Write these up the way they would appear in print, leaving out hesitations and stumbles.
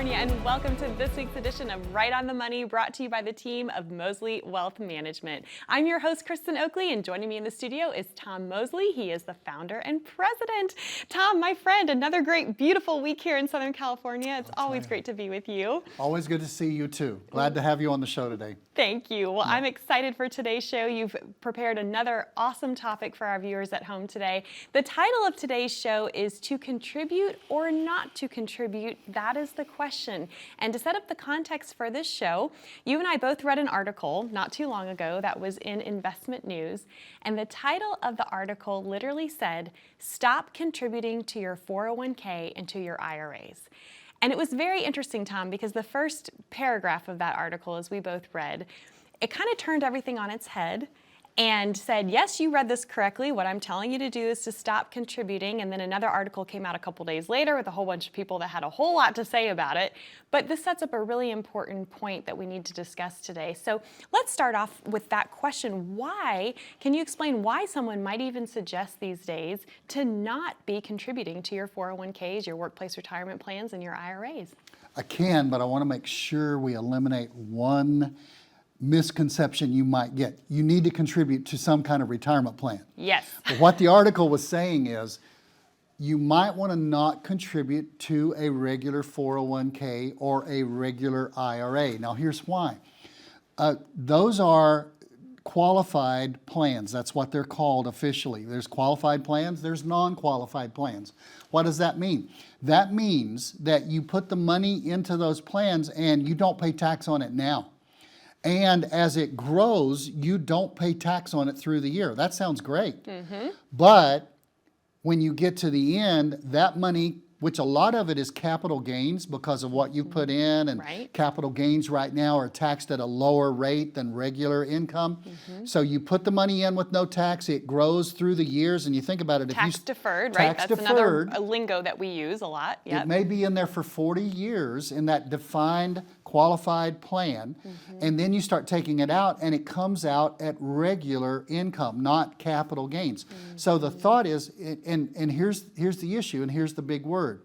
California, and welcome to this week's edition of Right on the Money, brought to you by the team of Mosley Wealth Management. I'm your host, Kristin Oakley, and joining me in the studio is Tom Mosley. He is the founder and president. Tom, my friend, another great, beautiful week here in Southern California. It's always great to be with you. Always good to see you too. Glad to have you on the show today. Thank you. Well, I'm excited for today's show. You've prepared another awesome topic for our viewers at home today. The title of today's show is To Contribute or Not to Contribute? That is the question. And to set up the context for this show, you and I both read an article not too long ago that was in Investment News. And the title of the article literally said, "Stop contributing to your 401k and to your IRAs." And it was very interesting, Tom, because the first paragraph of that article, as we both read, it kind of turned everything on its head and said, yes, you read this correctly. What I'm telling you to do is to stop contributing. And then another article came out a couple days later with a whole bunch of people that had a whole lot to say about it. But this sets up a really important point that we need to discuss today. So let's start off with that question. Why? Can you explain why someone might even suggest these days to not be contributing to your 401ks, your workplace retirement plans, and your IRAs? I can, but I want to make sure we eliminate one misconception you might get. You need to contribute to some kind of retirement plan. Yes. But what the article was saying is you might want to not contribute to a regular 401k or a regular IRA. Now here's why. Those are qualified plans. That's what they're called officially. There's qualified plans, there's non-qualified plans. What does that mean? That means that you put the money into those plans and you don't pay tax on it now. And as it grows, you don't pay tax on it through the year. That sounds great. But when you get to the end, that money, which a lot of it is capital gains because of what you put in, and capital gains right now are taxed at a lower rate than regular income. So you put the money in with no tax, it grows through the years, and you think about it. Tax deferred, right? That's another lingo that we use a lot. Yep. It may be in there for 40 years in that defined qualified plan, and then you start taking it out and it comes out at regular income, not capital gains. So the thought is, and here's the issue, and here's the big word.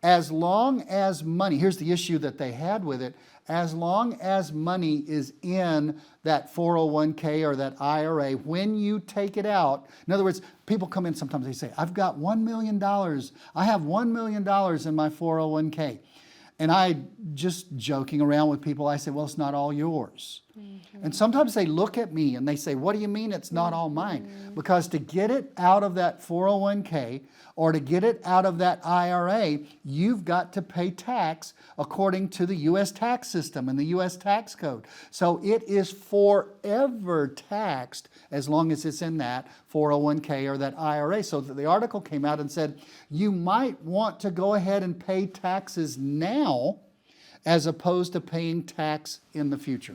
As long as money, here's the issue that they had with it, as long as money is in that 401k or that IRA, when you take it out, in other words, people come in sometimes, they say, I've got $1 million, I have $1 million in my 401k. And I, just joking around with people, I say, well, it's not all yours. And sometimes they look at me and they say, what do you mean it's not all mine? Because to get it out of that 401k or to get it out of that IRA, you've got to pay tax according to the U.S. tax system and the U.S. tax code. So it is forever taxed as long as it's in that 401k or that IRA. So the article came out and said, you might want to go ahead and pay taxes now as opposed to paying tax in the future.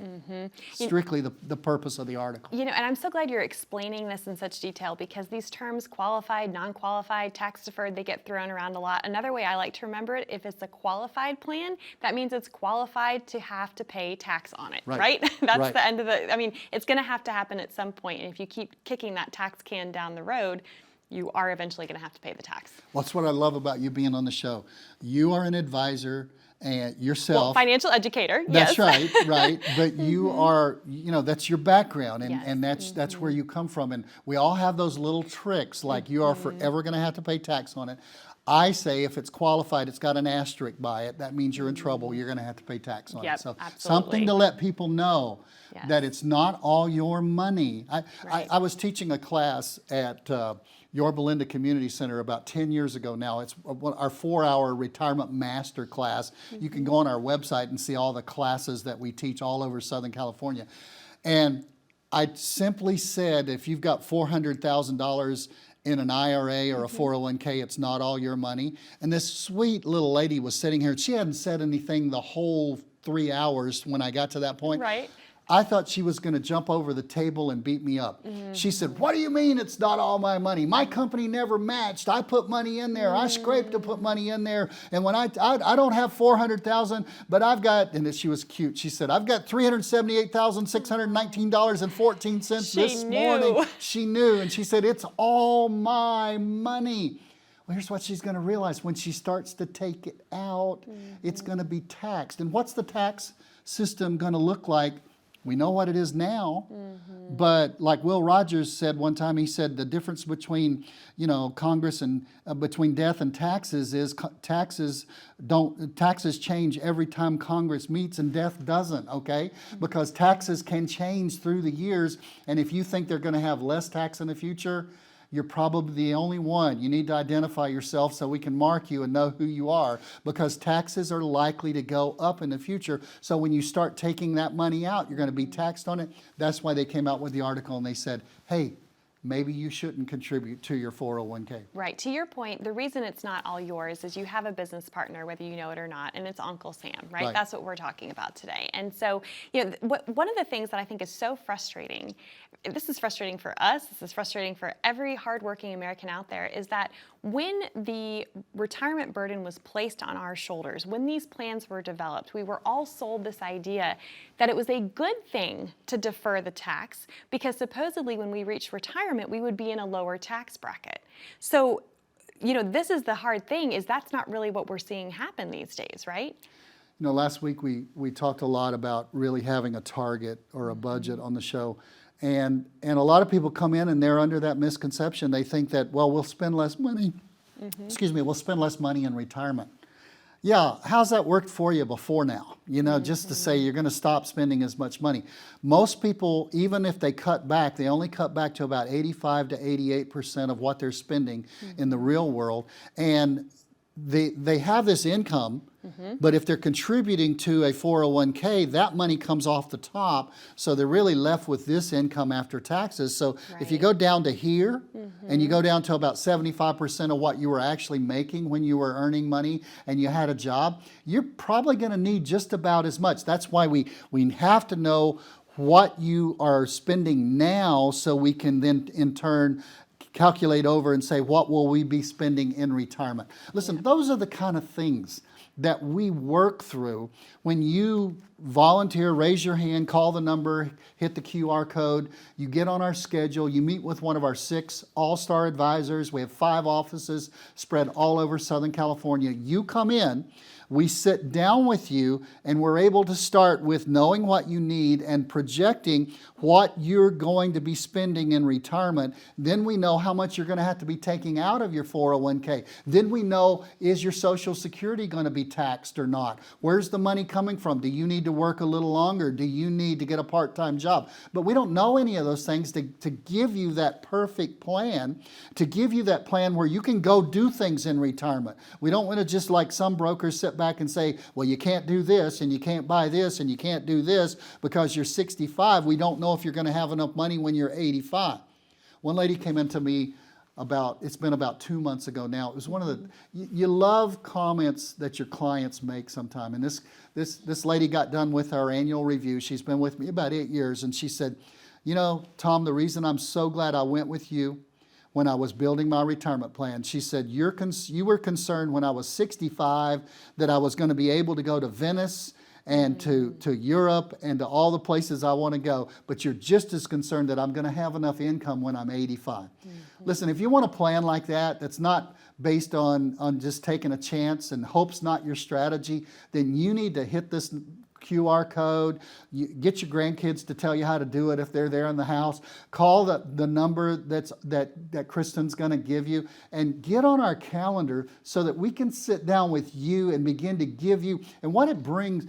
Strictly the purpose of the article. You know, and I'm so glad you're explaining this in such detail, because these terms, qualified, non-qualified, tax deferred, they get thrown around a lot. Another way I like to remember it, if it's a qualified plan, that means it's qualified to have to pay tax on it, right? That's the end of the, I mean, it's gonna have to happen at some point, and if you keep kicking that tax can down the road, you are eventually gonna have to pay the tax. Well, that's what I love about you being on the show. You are an advisor, and yourself. Well, financial educator, that's yes. right. But you are, you know, that's your background, and that's where you come from. And we all have those little tricks, like you are forever going to have to pay tax on it. I say if it's qualified, it's got an asterisk by it, that means you're in trouble. You're going to have to pay tax on it. So something to let people know that it's not all your money. I was teaching a class at Yorba Linda Community Center about 10 years ago now. It's our 4-hour retirement master class. You can go on our website and see all the classes that we teach all over Southern California. And I simply said, if you've got $400,000 in an IRA or a 401k, it's not all your money. And this sweet little lady was sitting here. She hadn't said anything the whole 3 hours when I got to that point. I thought she was going to jump over the table and beat me up. She said, what do you mean it's not all my money? My company never matched. I put money in there. I scraped to put money in there. And when I don't have 400,000, but I've got, and she was cute. She said, I've got $378,619.14 this morning. She knew. And she said, it's all my money. Well, here's what she's going to realize. When she starts to take it out, it's going to be taxed. And what's the tax system going to look like? We know what it is now, but like Will Rogers said one time, he said the difference between, Congress and between death and taxes is taxes change every time Congress meets and death doesn't, okay? Because taxes can change through the years, and if you think they're going to have less tax in the future, you're probably the only one. You need to identify yourself so we can mark you and know who you are, because taxes are likely to go up in the future. So when you start taking that money out, you're going to be taxed on it. That's why they came out with the article and they said, hey, maybe you shouldn't contribute to your 401k. Right. To your point, the reason it's not all yours is you have a business partner, whether you know it or not, and it's Uncle Sam, right? That's what we're talking about today. And so, one of the things that I think is so frustrating, this is frustrating for us, this is frustrating for every hardworking American out there, is that when the retirement burden was placed on our shoulders, when these plans were developed, we were all sold this idea that it was a good thing to defer the tax, because supposedly when we reached retirement, we would be in a lower tax bracket. So, this is the hard thing, is that's not really what we're seeing happen these days, right? Last week we talked a lot about really having a target or a budget on the show. And a lot of people come in and they're under that misconception. They think that, well, we'll spend less money. We'll spend less money in retirement. Yeah, how's that worked for you before now? Just to say you're going to stop spending as much money. Most people, even if they cut back, they only cut back to about 85 to 88% of what they're spending in the real world. And they have this income, but if they're contributing to a 401k, that money comes off the top, so they're really left with this income after taxes. So if you go down to here, and you go down to about 75% of what you were actually making when you were earning money and you had a job, you're probably going to need just about as much. That's why we have to know what you are spending now, so we can then in turn calculate over and say, what will we be spending in retirement? Listen, those are the kind of things that we work through when you volunteer, raise your hand, call the number, hit the QR code, you get on our schedule, you meet with one of our 6 all-star advisors. We have 5 offices spread all over Southern California. You come in, we sit down with you, and we're able to start with knowing what you need and projecting what you're going to be spending in retirement. Then we know how much you're going to have to be taking out of your 401k. Then we know, is your Social Security going to be taxed or not? Where's the money coming from? Do you need to work a little longer? Do you need to get a part-time job? But we don't know any of those things to give you that perfect plan, to give you that plan where you can go do things in retirement. We don't want to just, like some brokers, sit back and say, well, you can't do this and you can't buy this and you can't do this because you're 65. We don't know if you're going to have enough money when you're 85. One lady came into me it's been about 2 months ago now. It was one of the, you love comments that your clients make sometime. And this lady got done with our annual review. She's been with me about 8 years. And she said, Tom, the reason I'm so glad I went with you when I was building my retirement plan, she said, you were concerned when I was 65 that I was going to be able to go to Venice and to Europe and to all the places I want to go, but you're just as concerned that I'm going to have enough income when I'm 85. Listen, if you want a plan like that, that's not based on just taking a chance and hope's not your strategy, then you need to hit this QR code. You get your grandkids to tell you how to do it if they're there in the house. Call the number that Kristin's going to give you, and get on our calendar so that we can sit down with you and begin to give you. And what it brings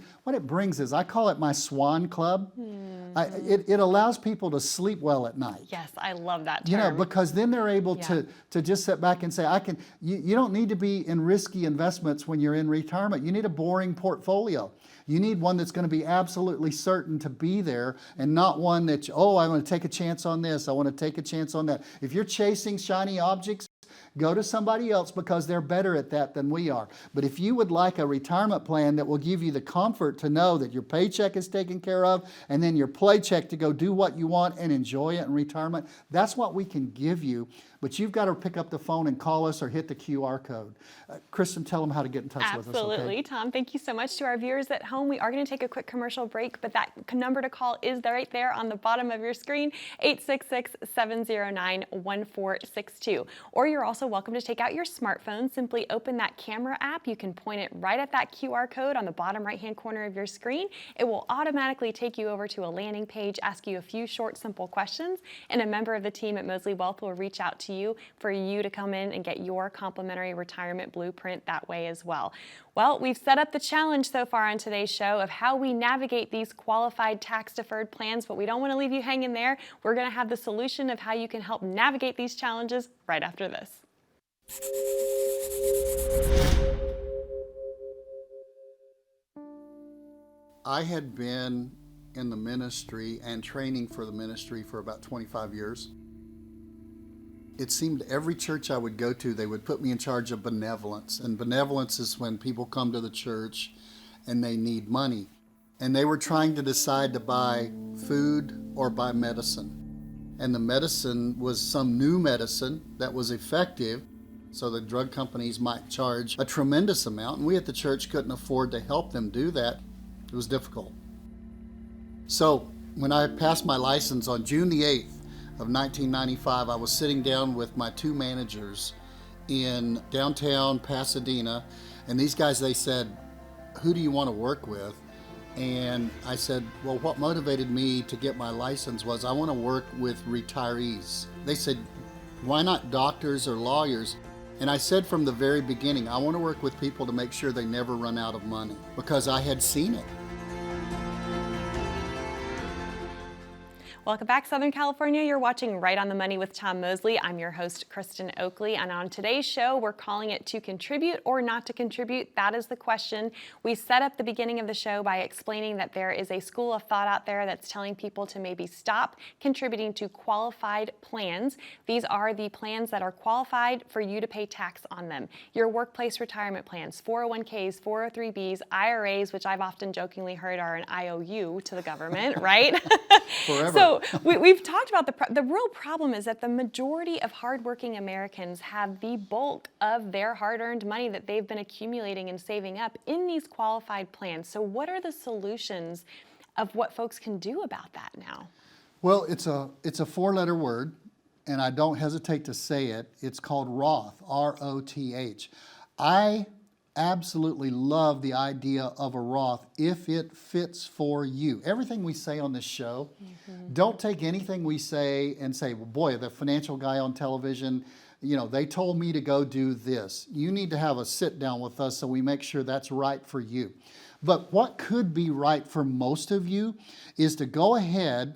is, I call it my swan club. It allows people to sleep well at night. Yes, I love that term. Because then they're able to just sit back and say, you don't need to be in risky investments when you're in retirement. You need a boring portfolio. You need one that's going to be absolutely certain to be there, and not one that, I want to take a chance on this, I want to take a chance on that. If you're chasing shiny objects, go to somebody else, because they're better at that than we are. But if you would like a retirement plan that will give you the comfort to know that your paycheck is taken care of, and then your paycheck to go do what you want and enjoy it in retirement, that's what we can give you. But you've got to pick up the phone and call us or hit the QR code. Kristin, tell them how to get in touch with us. Absolutely, okay? Tom. Thank you so much. To our viewers at home, we are going to take a quick commercial break, but that number to call is right there on the bottom of your screen, 866-709-1462. Or you're you're also welcome to take out your smartphone. Simply open that camera app. You can point it right at that QR code on the bottom right-hand corner of your screen. It will automatically take you over to a landing page, ask you a few short, simple questions, and a member of the team at Mosley Wealth will reach out to you for you to come in and get your complimentary retirement blueprint that way as well. Well, we've set up the challenge so far on today's show of how we navigate these qualified tax-deferred plans, but we don't want to leave you hanging there. We're going to have the solution of how you can help navigate these challenges right after this. I had been in the ministry and training for the ministry for about 25 years. It seemed every church I would go to, they would put me in charge of benevolence. And benevolence is when people come to the church and they need money. And they were trying to decide to buy food or buy medicine. And the medicine was some new medicine that was effective, so the drug companies might charge a tremendous amount. And we at the church couldn't afford to help them do that. It was difficult. So when I passed my license on June the 8th, of 1995, I was sitting down with my two managers in downtown Pasadena, and these guys, they said, "Who do you want to work with?" And I said, well, what motivated me to get my license was I want to work with retirees. They said, why not doctors or lawyers? And I said from the very beginning, I want to work with people to make sure they never run out of money, because I had seen it. Welcome back, Southern California. You're watching Right on the Money with Tom Mosley. I'm your host, Kristin Oakley, and on today's show, we're calling it To Contribute or Not to Contribute. That is the question. We set up the beginning of the show by explaining that there is a school of thought out there that's telling people to maybe stop contributing to qualified plans. These are the plans that are qualified for you to pay tax on them. Your workplace retirement plans, 401ks, 403bs, IRAs, which I've often jokingly heard are an IOU to the government, right? Forever. So we've talked about the real problem is that the majority of hardworking Americans have the bulk of their hard-earned money that they've been accumulating and saving up in these qualified plans. So what are the solutions of what folks can do about that now? Well, it's a four-letter word, and I don't hesitate to say it. It's called ROTH, R-O-T-H. I absolutely love the idea of a Roth if it fits for you. Everything we say on this show, don't take anything we say and say, well, boy, the financial guy on television, you know, they told me to go do this. You need to have a sit down with us so we make sure that's right for you. But what could be right for most of you is to go ahead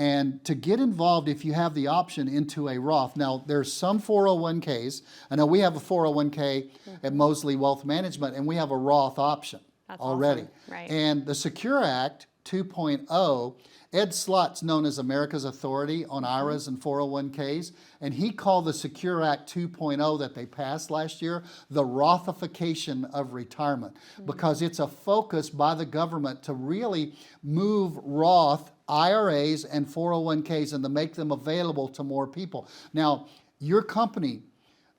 and to get involved, if you have the option, into a Roth. Now, there's some 401ks. I know we have a 401k at Mosley Wealth Management, and we have a Roth option. That's already. Awesome. Right. And the Secure Act 2.0, Ed Slott's known as America's authority on IRAs and 401ks, and he called the Secure Act 2.0 that they passed last year the Rothification of retirement, because it's a focus by the government to really move Roth IRAs and 401ks and to make them available to more people. Now, your company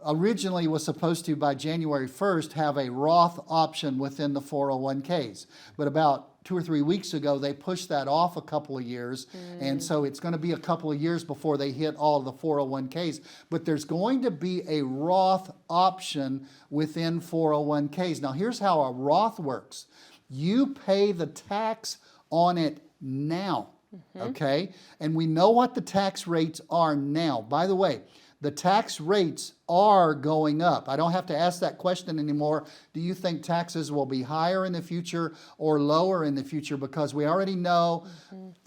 originally was supposed to, by January 1st, have a Roth option within the 401ks. But about 2 or 3 weeks ago, they pushed that off a couple of years. And so it's going to be a couple of years before they hit all the 401ks. But there's going to be a Roth option within 401ks. Now, here's how a Roth works. You pay the tax on it now. Okay? And we know what the tax rates are now. By the way, the tax rates are going up. I don't have to ask that question anymore. Do you think taxes will be higher in the future or lower in the future? Because we already know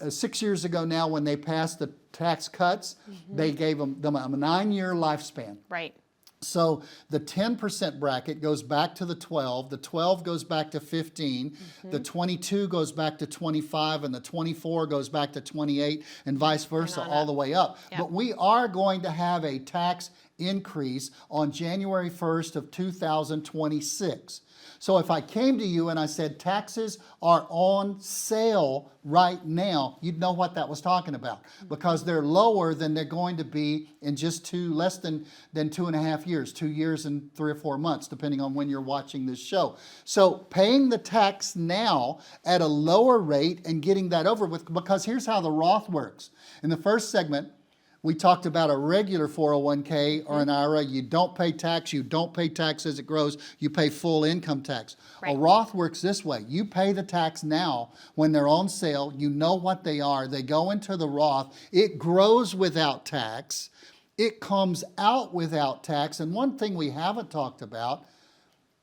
6 years ago now, when they passed the tax cuts, they gave them a 9-year lifespan. Right. So the 10% bracket goes back to the 12 goes back to 15, the 22 goes back to 25, and the 24 goes back to 28, and vice versa, all the way up. Yep. But we are going to have a tax increase on January 1st of 2026. So if I came to you and I said taxes are on sale right now, you'd know what that was talking about, because they're lower than they're going to be in just less than 2.5 years, 2 years and 3 or 4 months, depending on when you're watching this show. So paying the tax now at a lower rate and getting that over with, because here's how the Roth works. In the first segment, We talked about a regular 401k or an IRA. You don't pay tax. You don't pay tax as it grows. You pay full income tax. Right. A Roth works this way. You pay the tax now when they're on sale. You know what they are. They go into the Roth. It grows without tax. It comes out without tax. And one thing we haven't talked about,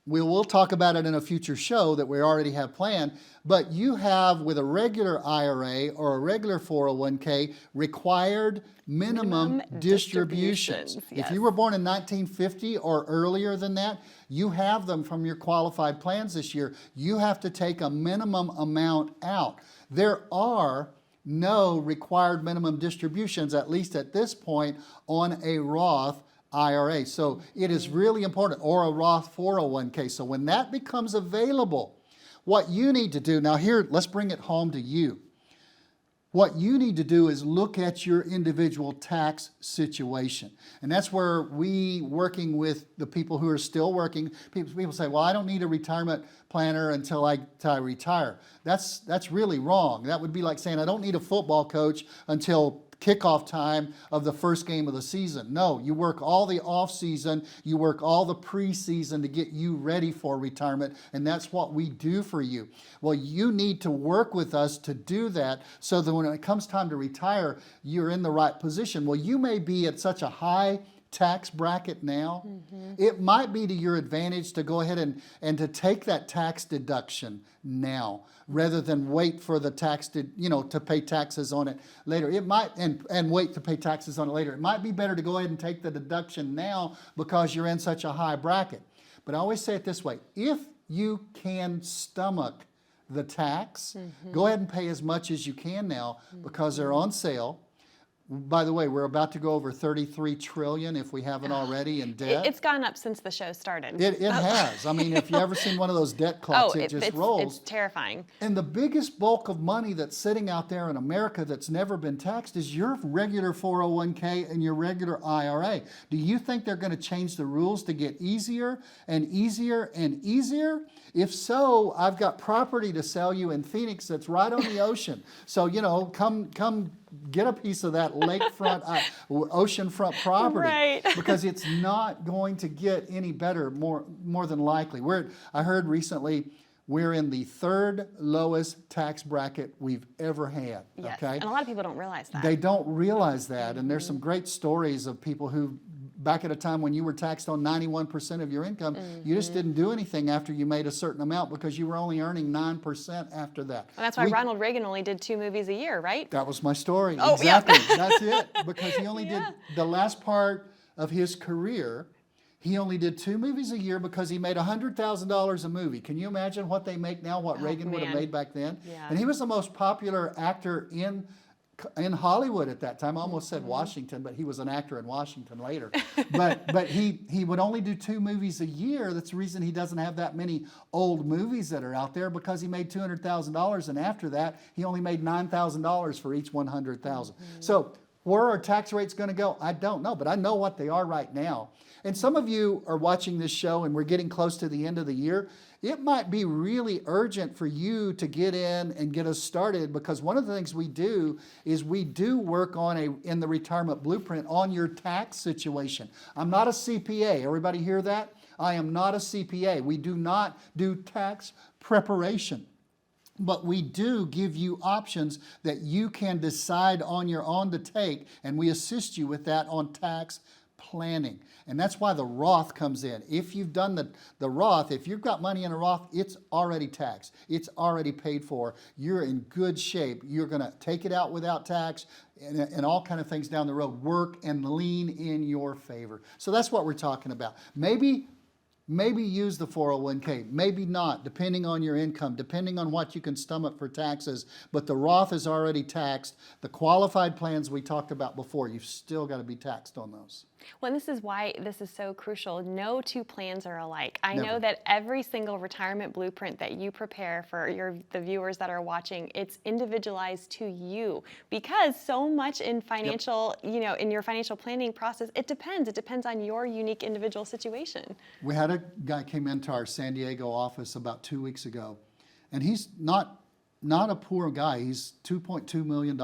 we'll talk about it in a future show that we already have planned, but you have with a regular IRA or a regular 401k required minimum distributions. Yes. If you were born in 1950 or earlier than that, you have them from your qualified plans this year. You have to take a minimum amount out. There are no required minimum distributions, at least at this point, on a Roth IRA. So it is really important, or a Roth 401k. So when that becomes available, what you need to do, now here, let's bring it home to you. What you need to do is look at your individual tax situation. And that's where we, working with the people who are still working, people say, well, I don't need a retirement planner until I retire. That's really wrong. That would be like saying, I don't need a football coach until kickoff time of the first game of the season. No, you work all the off season, you work all the preseason to get you ready for retirement, and that's what we do for you. Well, you need to work with us to do that so that when it comes time to retire, you're in the right position. Well, you may be at such a high tax bracket now. It might be to your advantage to go ahead and to take that tax deduction now rather than wait for the tax to pay taxes on it later. It might and wait to pay taxes on it later. It might be better to go ahead and take the deduction now because you're in such a high bracket. But I always say it this way: if you can stomach the tax, go ahead and pay as much as you can now because they're on sale. By the way, we're about to go over 33 trillion if we haven't already in debt. It's gone up since the show started. It has. I mean, if you ever seen one of those debt clocks, it just rolls. It's terrifying. And the biggest bulk of money that's sitting out there in America that's never been taxed is your regular 401k and your regular IRA. Do you think they're going to change the rules to get easier and easier and easier? If so, I've got property to sell you in Phoenix that's right on the ocean. So, come get a piece of that lakefront, oceanfront property, right. because it's not going to get any better, more than likely. I heard recently we're in the third lowest tax bracket we've ever had. Yes. Okay, And a lot of people don't realize that. they don't realize that, and there's some great stories of people who, back at a time when you were taxed on 91% of your income, you just didn't do anything after you made a certain amount because you were only earning 9% after that. And that's why Ronald Reagan only did 2 movies a year, right? That was my story. Oh, exactly. yeah. That's it. Because he only did the last part of his career. He only did 2 movies a year because he made $100,000 a movie. Can you imagine what they make now, what Reagan would have made back then? Yeah. And he was the most popular actor in Hollywood at that time. I almost said Washington, but he was an actor in Washington later. but he would only do 2 movies a year. That's the reason he doesn't have that many old movies that are out there, because he made $200,000, and after that he only made $9,000 for each $100,000. So where are tax rates going to go? I don't know, but I know what they are right now. And some of you are watching this show and we're getting close to the end of the year. It might be really urgent for you to get in and get us started, because one of the things we do is we do work in the retirement blueprint on your tax situation. I'm not a CPA. Everybody hear that? I am not a CPA. We do not do tax preparation. But we do give you options that you can decide on your own to take, and we assist you with that on tax planning. And that's why the Roth comes in. If you've done the Roth, if you've got money in a Roth, it's already taxed. It's already paid for. You're in good shape. You're going to take it out without tax and all kind of things down the road. Work and lean in your favor. So that's what we're talking about. Maybe use the 401k, maybe not, depending on your income, depending on what you can stomach for taxes. But the Roth is already taxed. The qualified plans we talked about before, you've still got to be taxed on those. Well, this is why this is so crucial. No 2 plans are alike. I know Never. that every single retirement blueprint that you prepare for the viewers that are watching, it's individualized to you, because so much in financial, in your financial planning process, it depends. It depends on your unique individual situation. We had a guy came into our San Diego office about 2 weeks ago, and he's not a poor guy. He's $2.2 million.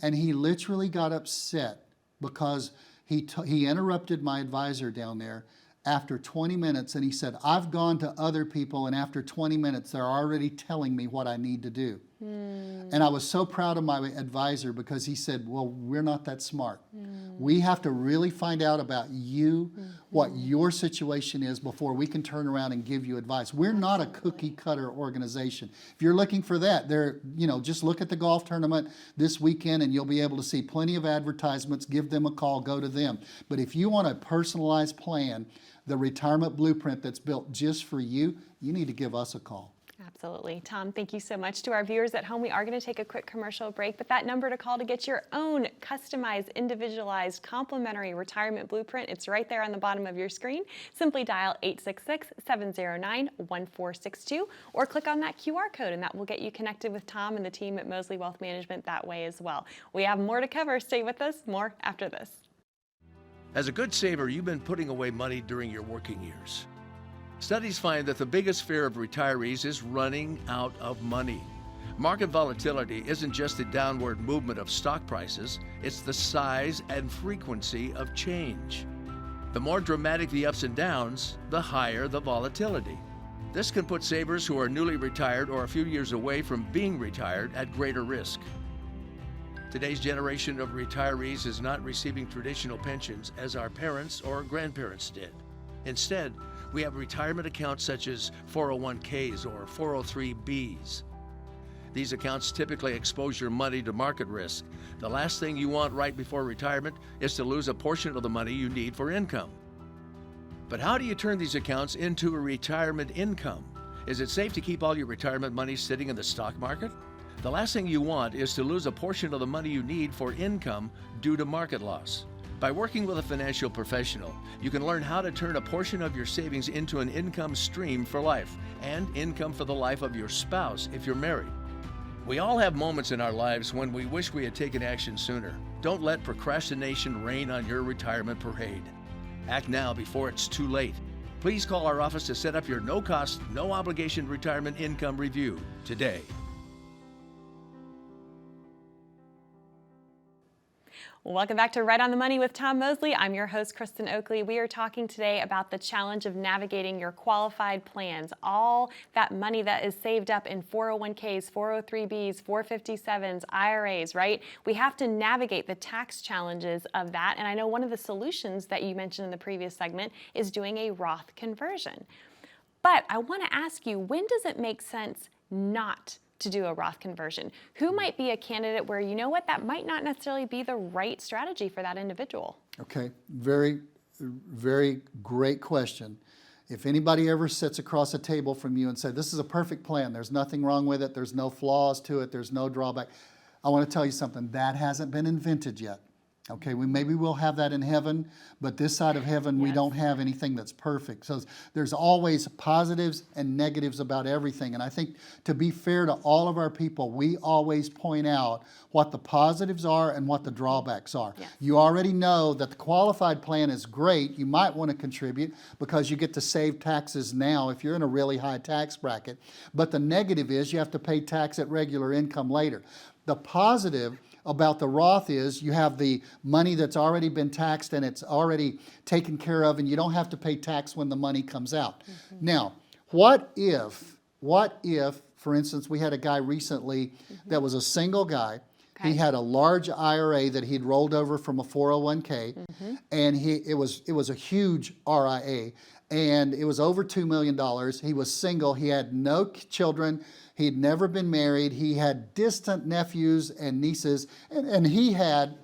And he literally got upset because he interrupted my advisor down there after 20 minutes, and he said, I've gone to other people, and after 20 minutes, they're already telling me what I need to do. And I was so proud of my advisor because he said, well, we're not that smart. We have to really find out about you, what your situation is before we can turn around and give you advice. We're not a cookie cutter organization. If you're looking for that, just look at the golf tournament this weekend and you'll be able to see plenty of advertisements. Give them a call, go to them. But if you want a personalized plan, the retirement blueprint that's built just for you, you need to give us a call. Absolutely. Tom, thank you so much. To our viewers at home, we are going to take a quick commercial break, but that number to call to get your own customized, individualized, complimentary retirement blueprint, it's right there on the bottom of your screen. Simply dial 866-709-1462 or click on that QR code, and that will get you connected with Tom and the team at Mosley Wealth Management that way as well. We have more to cover. Stay with us. More after this. As a good saver, you've been putting away money during your working years. Studies find that the biggest fear of retirees is running out of money. Market volatility isn't just the downward movement of stock prices, it's the size and frequency of change. The more dramatic the ups and downs, the higher the volatility. This can put savers who are newly retired or a few years away from being retired at greater risk. Today's generation of retirees is not receiving traditional pensions as our parents or grandparents did. Instead, we have retirement accounts such as 401ks or 403bs. These accounts typically expose your money to market risk. The last thing you want right before retirement is to lose a portion of the money you need for income. But how do you turn these accounts into a retirement income? Is it safe to keep all your retirement money sitting in the stock market? The last thing you want is to lose a portion of the money you need for income due to market loss. By working with a financial professional, you can learn how to turn a portion of your savings into an income stream for life and income for the life of your spouse if you're married. We all have moments in our lives when we wish we had taken action sooner. Don't let procrastination reign on your retirement parade. Act now before it's too late. Please call our office to set up your no-cost, no-obligation retirement income review today. Welcome back to Right on the Money with Tom Mosley. I'm your host, Kristin Oakley. We are talking today about the challenge of navigating your qualified plans, all that money that is saved up in 401ks, 403bs, 457s, IRAs, right? We have to navigate the tax challenges of that. And I know one of the solutions that you mentioned in the previous segment is doing a Roth conversion. But I want to ask you, when does it make sense not to do a Roth conversion? Who might be a candidate where, you know what, that might not necessarily be the right strategy for that individual? Okay, very, very great question. If anybody ever sits across a table from you and said, this is a perfect plan, there's nothing wrong with it, there's no flaws to it, there's no drawback, I want to tell you something, that hasn't been invented yet. Okay, maybe we'll have that in heaven, but this side of heaven, we don't have anything that's perfect. So there's always positives and negatives about everything. And I think to be fair to all of our people, we always point out what the positives are and what the drawbacks are. Yes. You already know that the qualified plan is great. You might want to contribute because you get to save taxes now if you're in a really high tax bracket. But the negative is you have to pay tax at regular income later. The positive about the Roth is you have the money that's already been taxed and it's already taken care of, and you don't have to pay tax when the money comes out. Now, what if, for instance, we had a guy recently that was a single guy. He had a large IRA that he'd rolled over from a 401k, and it was a huge RIA, and it was over $2 million. He was single. He had no children. He'd never been married. He had distant nephews and nieces, and he had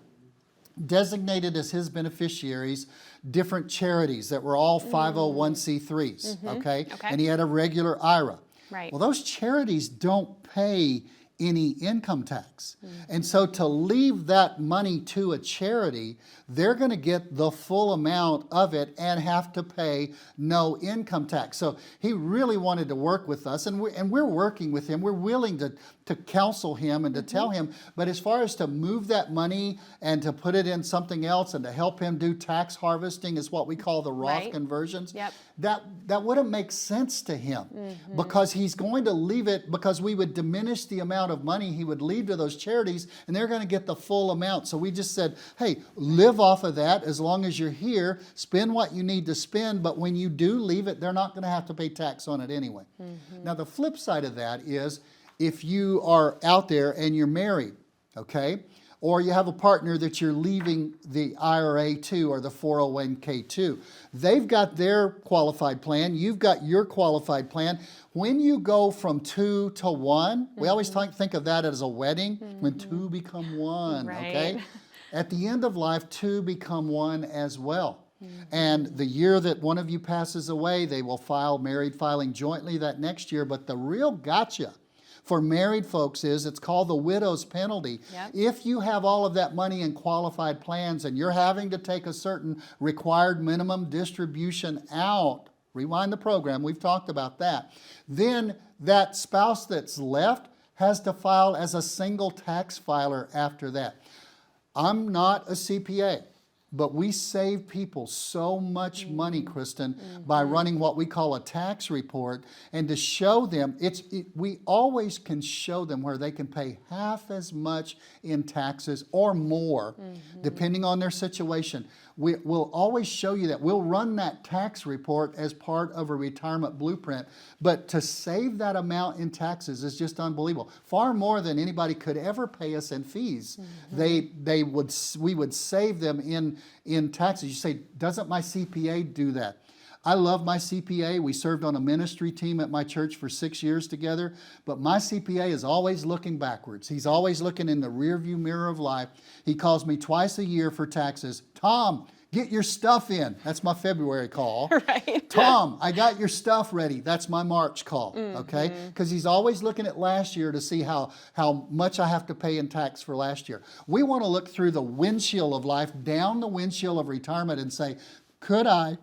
designated as his beneficiaries different charities that were all 501c3s, okay? And he had a regular IRA. Right. Well, those charities don't pay any income tax. And so to leave that money to a charity, they're going to get the full amount of it and have to pay no income tax. So he really wanted to work with us, and we're working with him. We're willing to counsel him and to tell him. But as far as to move that money and to put it in something else and to help him do tax harvesting is what we call the Roth conversions. Yep. That wouldn't make sense to him because he's going to leave it, because we would diminish the amount of money he would leave to those charities and they're going to get the full amount. So we just said, hey, live off of that as long as you're here, spend what you need to spend, but when you do leave it, they're not going to have to pay tax on it anyway. Now the flip side of that is, if you are out there and you're married, okay, or you have a partner that you're leaving the IRA to or the 401k to, they've got their qualified plan, you've got your qualified plan. When you go from 2 to 1, we always think of that as a wedding, when 2 become 1, okay? At the end of life, 2 become 1 as well. And the year that one of you passes away, they will file married filing jointly that next year. But the real gotcha for married folks is, it's called the widow's penalty. If you have all of that money in qualified plans and you're having to take a certain required minimum distribution out, rewind the program, we've talked about that, then that spouse that's left has to file as a single tax filer after that. I'm not a CPA, but we save people so much money, Kristin, by running what we call a tax report, and to show them, we always can show them where they can pay half as much in taxes or more, depending on their situation. We'll always show you that. We'll run that tax report as part of a retirement blueprint, but to save that amount in taxes is just unbelievable. Far more than anybody could ever pay us in fees. We would save them in taxes. You say, doesn't my CPA do that? I love my CPA. We served on a ministry team at my church for 6 years together, but my CPA is always looking backwards. He's always looking in the rearview mirror of life. He calls me twice a year for taxes. Tom, get your stuff in. That's my February call. Tom, I got your stuff ready. That's my March call, okay? Because he's always looking at last year to see how much I have to pay in tax for last year. We want to look through the windshield of life, down the windshield of retirement, and say, could I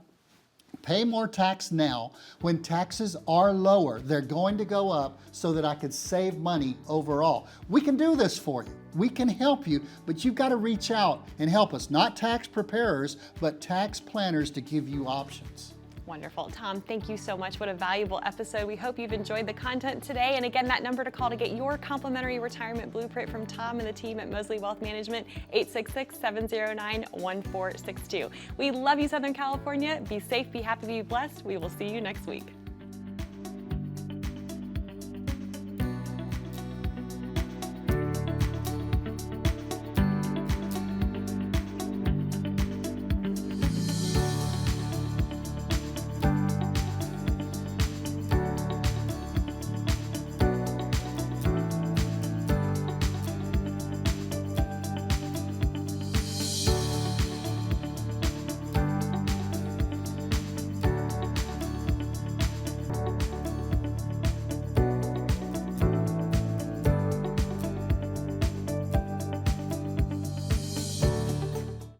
pay more tax now when taxes are lower? They're going to go up so that I could save money overall. We can do this for you. We can help you, but you've got to reach out and help us. Not tax preparers, but tax planners to give you options. Wonderful. Tom, thank you so much. What a valuable episode. We hope you've enjoyed the content today. And again, that number to call to get your complimentary retirement blueprint from Tom and the team at Mosley Wealth Management, 866-709-1462. We love you, Southern California. Be safe, be happy, be blessed. We will see you next week.